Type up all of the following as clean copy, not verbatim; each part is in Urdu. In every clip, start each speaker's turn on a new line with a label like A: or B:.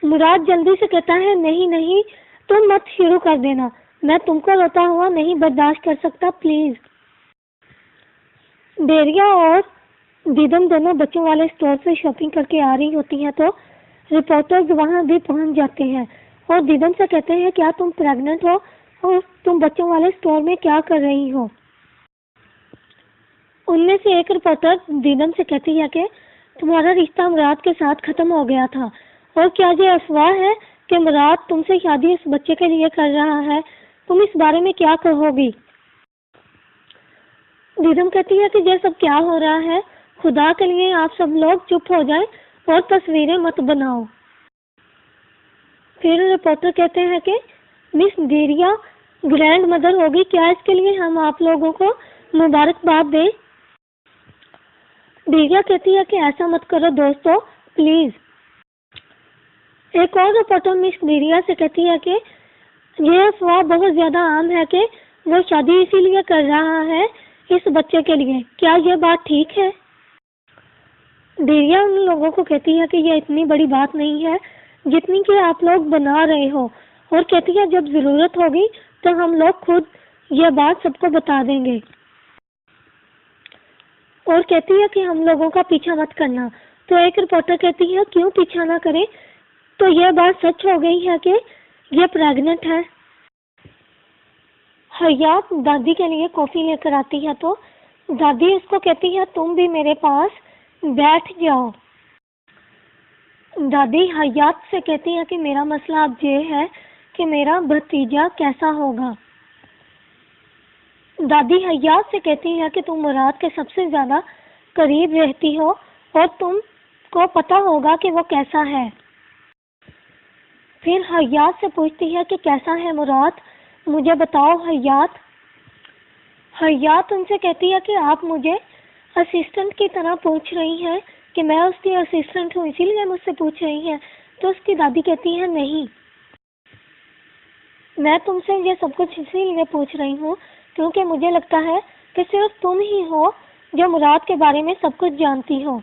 A: مراد جلدی سے کہتا ہے نہیں نہیں تم مت شروع کر دینا، میں تم کو روتا ہوا نہیں برداشت کر سکتا، پلیز۔ ڈیریا اور دیدم دونوں بچوں والے اسٹور سے شاپنگ کر کے آ رہی ہوتی ہیں تو رپورٹرز وہاں بھی پہنچ جاتے ہیں اور دیدم سے کہتے ہیں کیا تم پریگننٹ ہو اور تم بچوں والے اسٹور میں کیا کر رہی ہو؟ ان میں سے ایک رپورٹر دیدم سے کہتی ہے کہ تمہارا رشتہ مراد کے ساتھ ختم ہو گیا تھا اور کیا یہ افواہ ہے کہ مراد تم سے شادی اس بچے کے لیے کر رہا ہے، تم اس بارے میں کیا کہو گی؟ دیدم کہتی ہے کہ یہ سب کیا ہو رہا ہے، خدا کے لیے آپ سب لوگ چپ ہو جائیں اور تصویریں مت بناؤ۔ پھر رپورٹر کہتے ہیں کہ مس ڈیریا گرینڈ مدر ہوگی، کیا اس کے لیے ہم آپ لوگوں کو مبارکباد دیں؟ ڈیریا کہتی ہے کہ ایسا مت کرو دوستو، پلیز۔ ایک اور رپورٹر مس ڈیریا سے کہتی ہے کہ یہ افواہ بہت زیادہ عام ہے کہ وہ شادی اسی لیے کر رہا ہے اس بچے کے لیے، کیا یہ بات ٹھیک ہے؟ ڈیریا ان لوگوں کو کہتی ہے کہ یہ اتنی بڑی بات نہیں ہے جتنی کہ آپ لوگ بنا رہے ہو، اور کہتی ہے جب ضرورت ہوگی تو ہم لوگ خود یہ بات سب کو بتا دیں گے، اور کہتی ہے کہ ہم لوگوں کا پیچھا مت کرنا۔ تو ایک رپورٹر کہتی ہے کیوں پیچھا نہ کریں؟ تو یہ بات سچ ہو گئی ہے کہ یہ پریگننٹ ہے۔ حیات دادی کے لیے کافی لے کر آتی ہے تو دادی اس کو کہتی ہے تم بھی میرے پاس بیٹھ جاؤ۔ دادی حیات سے کہتی ہے کہ میرا مسئلہ اب یہ ہے کہ میرا بھتیجا کیسا ہوگا۔ دادی حیات سے کہتی ہے کہ تم مراد کے سب سے زیادہ قریب رہتی ہو اور تم کو پتا ہوگا کہ وہ کیسا ہے۔ پھر حیات سے پوچھتی ہے کہ کیسا ہے مراد، مجھے بتاؤ حیات۔ حیات ان سے کہتی ہے کہ آپ مجھے اسسٹنٹ کی طرح پوچھ رہی ہیں کہ میں اس کی اسسٹنٹ ہوں، اسی لیے مجھ سے پوچھ رہی ہیں۔ تو اس کی دادی کہتی ہے نہیں، میں تم سے یہ سب کچھ اسی لیے پوچھ رہی ہوں کیونکہ مجھے لگتا ہے کہ صرف تم ہی ہو جو مراد کے بارے میں سب کچھ جانتی ہو،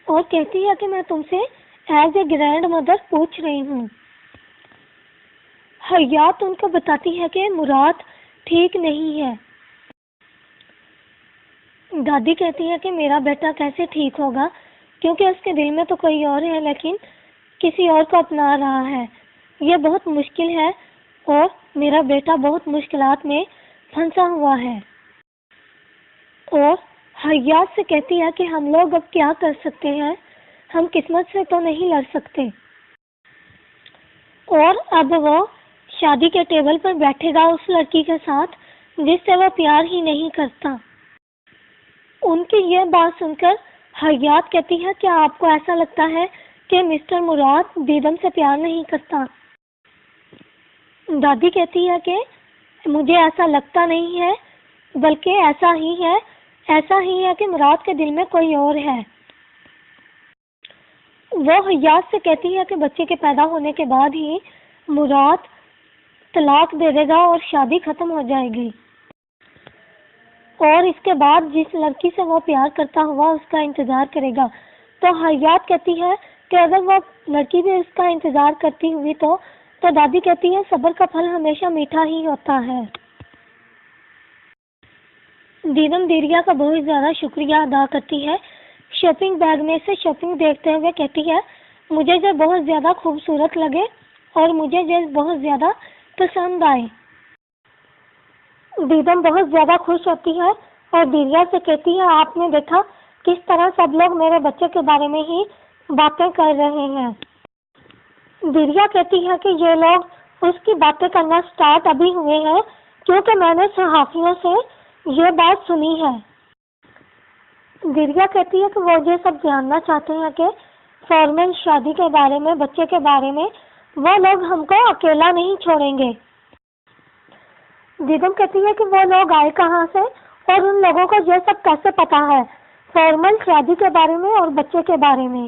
A: اور کہتی ہے کہ میں تم سے ایز اے گرینڈ مدر پوچھ رہی ہوں۔ حیات ان کو بتاتی ہے کہ مراد ٹھیک نہیں ہے۔ دادی کہتی ہے کہ میرا بیٹا کیسے ٹھیک ہوگا کیونکہ اس کے دل میں تو کوئی اور ہے لیکن کسی اور کو اپنا رہا ہے، یہ بہت مشکل ہے اور میرا بیٹا بہت مشکلات میں پھنسا ہوا ہے۔ اور حیات سے کہتی ہے کہ ہم لوگ اب کیا کر سکتے ہیں، ہم قسمت سے تو نہیں لڑ سکتے، اور اب وہ شادی کے ٹیبل پر بیٹھے گا اس لڑکی کے ساتھ جس سے وہ پیار ہی نہیں کرتا۔ ان کی یہ بات سن کر حیات کہتی ہے کیا آپ کو ایسا لگتا ہے کہ مسٹر مراد دیدم سے پیار نہیں کرتا؟ دادی کہتی ہے کہ مجھے ایسا لگتا نہیں ہے بلکہ ایسا ہی ہے کہ مراد کے دل میں کوئی اور ہے۔ وہ حیات سے کہتی ہے کہ بچے کے پیدا ہونے کے بعد ہی مراد طلاق دے دے گا اور شادی ختم ہو جائے گی، اور اس کے بعد جس لڑکی سے وہ پیار کرتا ہوا اس کا انتظار کرے گا۔ تو حیات کہتی ہے کہ اگر وہ لڑکی بھی اس کا انتظار کرتی ہوئی تو دادی کہتی ہے صبر کا پھل ہمیشہ میٹھا ہی ہوتا ہے۔ دیدم ڈیریا کا بہت زیادہ شکریہ ادا کرتی ہے، شاپنگ بیگ میں سے شاپنگ دیکھتے ہوئے کہتی ہے مجھے یہ بہت زیادہ خوبصورت لگے اور مجھے یہ بہت زیادہ پسند آئے۔ دیدم بہت زیادہ خوش ہوتی ہے اور ڈیریا سے کہتی ہے آپ نے دیکھا کس طرح سب لوگ میرے بچے کے بارے میں ہی باتیں کر رہے ہیں۔ ڈیریا کہتی ہے کہ یہ لوگ اس کی باتیں کرنا سٹارٹ ابھی ہوئے ہیں کیونکہ میں نے صحافیوں سے یہ بات سنی ہے۔ ڈیریا کہتی ہے کہ وہ یہ سب جاننا چاہتے ہیں کہ فارمل شادی کے بارے میں، بچے کے بارے میں، وہ لوگ ہم کو اکیلا نہیں چھوڑیں گے۔ دیدم کہتی ہے کہ وہ لوگ آئے کہاں سے اور ان لوگوں کو یہ سب کیسے پتا ہے فارمل شادی کے بارے میں اور بچے کے بارے میں۔